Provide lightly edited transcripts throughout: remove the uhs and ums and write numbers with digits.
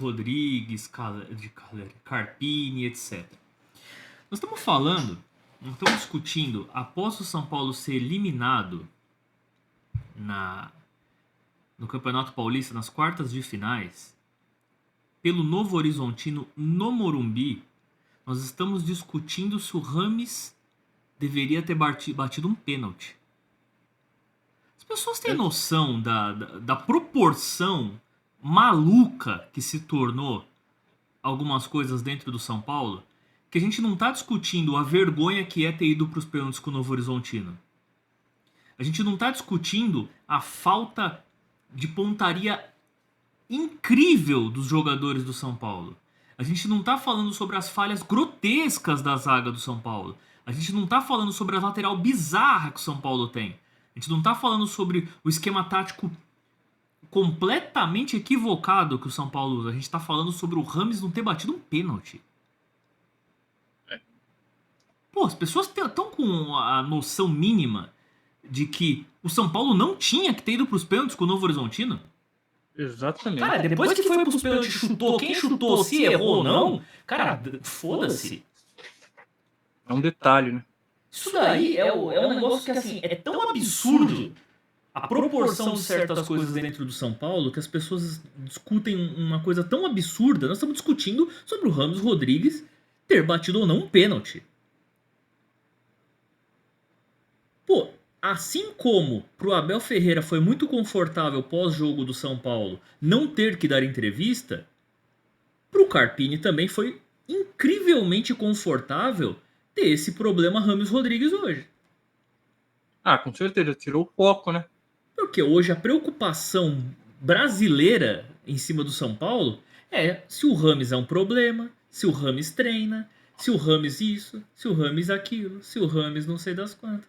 Rodrigues, Carpini, etc. Nós estamos falando, nós estamos discutindo, após o São Paulo ser eliminado no Campeonato Paulista, nas quartas de finais, pelo Novo Horizontino no Morumbi, nós estamos discutindo se o Rames deveria ter batido um pênalti. As pessoas têm noção da proporção maluca que se tornou algumas coisas dentro do São Paulo? Que a gente não está discutindo a vergonha que é ter ido para os pênaltis com o Novo Horizontino. A gente não está discutindo a falta de pontaria incrível dos jogadores do São Paulo. A gente não está falando sobre as falhas grotescas da zaga do São Paulo. A gente não está falando sobre a lateral bizarra que o São Paulo tem. A gente não está falando sobre o esquema tático completamente equivocado que o São Paulo usa. A gente está falando sobre o Rames não ter batido um pênalti. Pô, as pessoas estão com a noção mínima de que o São Paulo não tinha que ter ido pros pênaltis com o Novo Horizontino? Exatamente. Cara, depois que foi pros pênaltis, chutou, quem chutou, se errou ou não, cara, foda-se. É um detalhe, né? Isso daí é um negócio que, assim, é tão absurdo a proporção de certas coisas dentro do São Paulo que as pessoas discutem uma coisa tão absurda. Nós estamos discutindo sobre o Rames Rodrigues ter batido ou não um pênalti. Pô, assim como pro Abel Ferreira foi muito confortável pós-jogo do São Paulo não ter que dar entrevista, pro Carpini também foi incrivelmente confortável ter esse problema Rames Rodrigues hoje. Ah, com certeza, tirou o foco, né? Porque hoje a preocupação brasileira em cima do São Paulo é se o Rames é um problema, se o Rames treina, se o Rames isso, se o Rames aquilo, se o Rames não sei das quantas.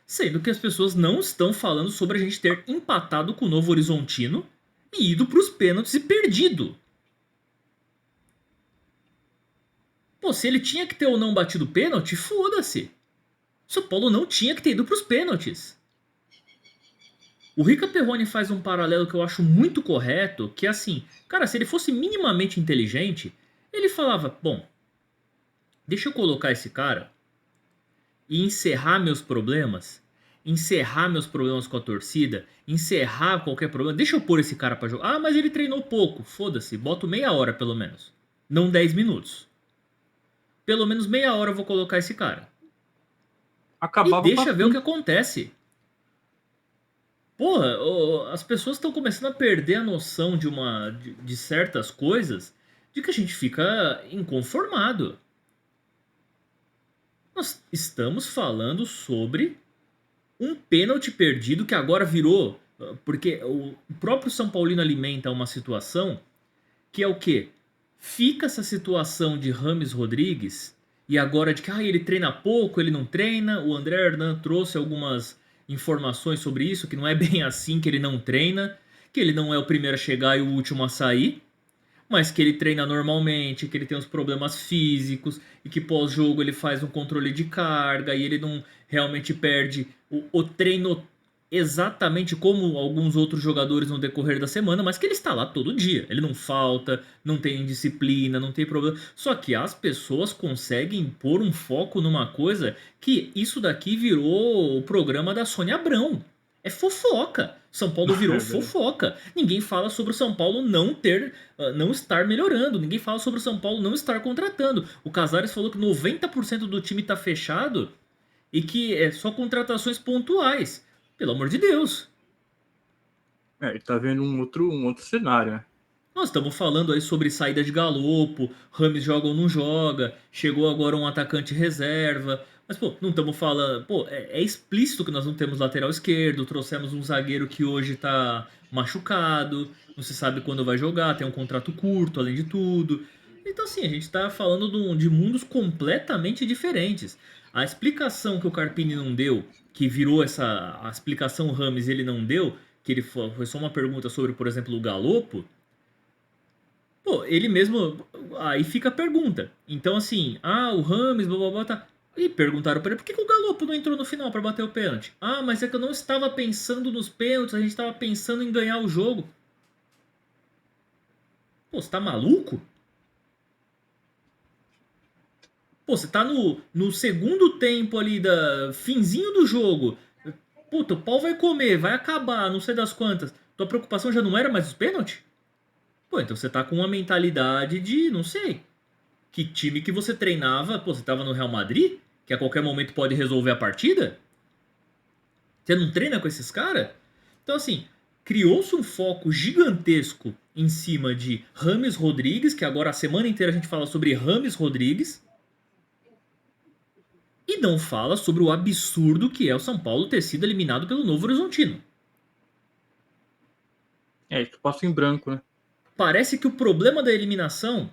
Sendo que as pessoas não estão falando sobre a gente ter empatado com o Novo Horizontino e ido pros pênaltis e perdido. Pô, se ele tinha que ter ou não batido pênalti, foda-se. São Paulo não tinha que ter ido pros pênaltis. O Rica Perrone faz um paralelo que eu acho muito correto, que é assim, cara, se ele fosse minimamente inteligente, ele falava, bom, deixa eu colocar esse cara e encerrar meus problemas com a torcida, encerrar qualquer problema, deixa eu pôr esse cara pra jogar. Ah, mas ele treinou pouco, foda-se, boto meia hora pelo menos, não 10 minutos. Pelo menos meia hora eu vou colocar esse cara. Acabava e deixa ver o que acontece. Porra, as pessoas estão começando a perder a noção de certas coisas, de que a gente fica inconformado. Nós estamos falando sobre um pênalti perdido que agora virou... Porque o próprio São Paulino alimenta uma situação que é o quê? Fica essa situação de Rames Rodrigues e agora de que ele treina pouco, ele não treina. O André Hernan trouxe algumas informações sobre isso, que não é bem assim, que ele não treina, que ele não é o primeiro a chegar e o último a sair, mas que ele treina normalmente, que ele tem os problemas físicos e que pós-jogo ele faz um controle de carga e ele não realmente perde o treino exatamente como alguns outros jogadores no decorrer da semana, mas que ele está lá todo dia. Ele não falta, não tem indisciplina, não tem problema. Só que as pessoas conseguem pôr um foco numa coisa que isso daqui virou o programa da Sônia Abrão. É fofoca. São Paulo virou fofoca. Ninguém fala sobre o São Paulo não estar melhorando. Ninguém fala sobre o São Paulo não estar contratando. O Casares falou que 90% do time está fechado e que é só contratações pontuais. Pelo amor de Deus. Ele tá vendo um outro cenário, né? Nós estamos falando aí sobre saída de Galopo, Rames joga ou não joga, chegou agora um atacante reserva. Mas, pô, não estamos falando... Pô, é explícito que nós não temos lateral esquerdo, trouxemos um zagueiro que hoje tá machucado, não se sabe quando vai jogar, tem um contrato curto, além de tudo. Então, assim, a gente tá falando de mundos completamente diferentes. A explicação que o Carpini não deu, que virou essa... A explicação Rames ele não deu, que ele foi só uma pergunta sobre, por exemplo, o Galopo. Pô, ele mesmo... Aí fica a pergunta. Então, assim... o Rames, blá, blá, blá, tá... E perguntaram pra ele, por que o Galopo não entrou no final pra bater o pênalti? Mas é que eu não estava pensando nos pênaltis, a gente estava pensando em ganhar o jogo. Pô, você tá maluco? Pô, você tá no segundo tempo ali, finzinho do jogo. Puta, o pau vai comer, vai acabar, não sei das quantas. Tua preocupação já não era mais os pênaltis? Pô, então você tá com uma mentalidade de, não sei, que time que você treinava, pô, você tava no Real Madrid, que a qualquer momento pode resolver a partida? Você não treina com esses caras? Então, assim, criou-se um foco gigantesco em cima de Rames Rodrigues, que agora a semana inteira a gente fala sobre Rames Rodrigues, e não fala sobre o absurdo que é o São Paulo ter sido eliminado pelo Novo Horizontino. Isso passa em branco, né? Parece que o problema da eliminação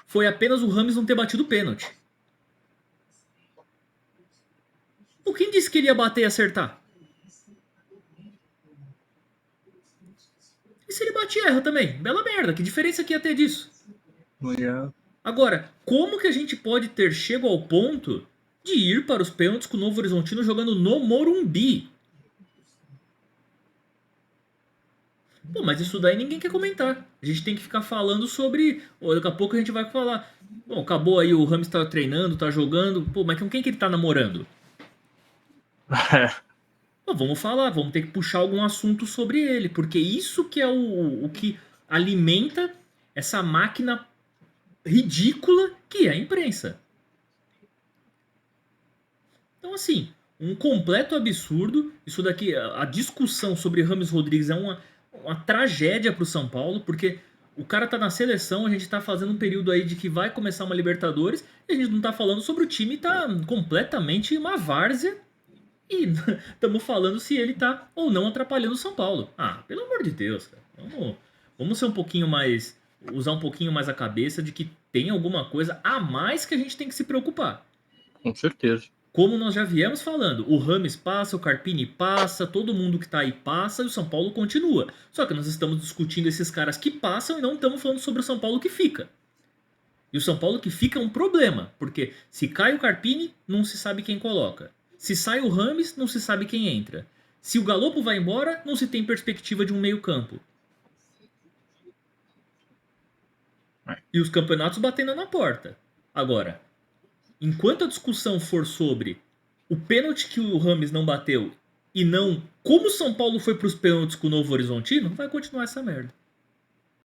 foi apenas o Rames não ter batido o pênalti. O quem disse que ele ia bater e acertar? E se ele bate e erra também? Bela merda, que diferença que ia ter disso? Não ia. Agora, como que a gente pode ter chego ao ponto de ir para os pênaltis com o Novo Horizontino jogando no Morumbi? Pô, mas isso daí ninguém quer comentar. A gente tem que ficar falando sobre. Pô, daqui a pouco a gente vai falar. Bom, acabou aí, o Rames tá treinando, tá jogando. Pô, mas com quem que ele tá namorando? Pô, vamos falar, vamos ter que puxar algum assunto sobre ele, porque isso que é o que alimenta essa máquina ridícula que é a imprensa. Então, assim, um completo absurdo. Isso daqui, a discussão sobre Rames Rodrigues é uma tragédia pro São Paulo, porque o cara tá na seleção, a gente tá fazendo um período aí de que vai começar uma Libertadores, e a gente não tá falando sobre o time, tá completamente uma várzea, e estamos falando se ele tá ou não atrapalhando o São Paulo. Ah, pelo amor de Deus, cara. Vamos ser um pouquinho mais. Usar um pouquinho mais a cabeça de que tem alguma coisa a mais que a gente tem que se preocupar. Com certeza. Como nós já viemos falando, o Rames passa, o Carpini passa, todo mundo que tá aí passa e o São Paulo continua. Só que nós estamos discutindo esses caras que passam e não estamos falando sobre o São Paulo que fica. E o São Paulo que fica é um problema, porque se cai o Carpini, não se sabe quem coloca. Se sai o Rames, não se sabe quem entra. Se o Galopo vai embora, não se tem perspectiva de um meio-campo. E os campeonatos batendo na porta. Agora, enquanto a discussão for sobre o pênalti que o Rames não bateu e não como o São Paulo foi para os pênaltis com o Novo Horizontino, vai continuar essa merda.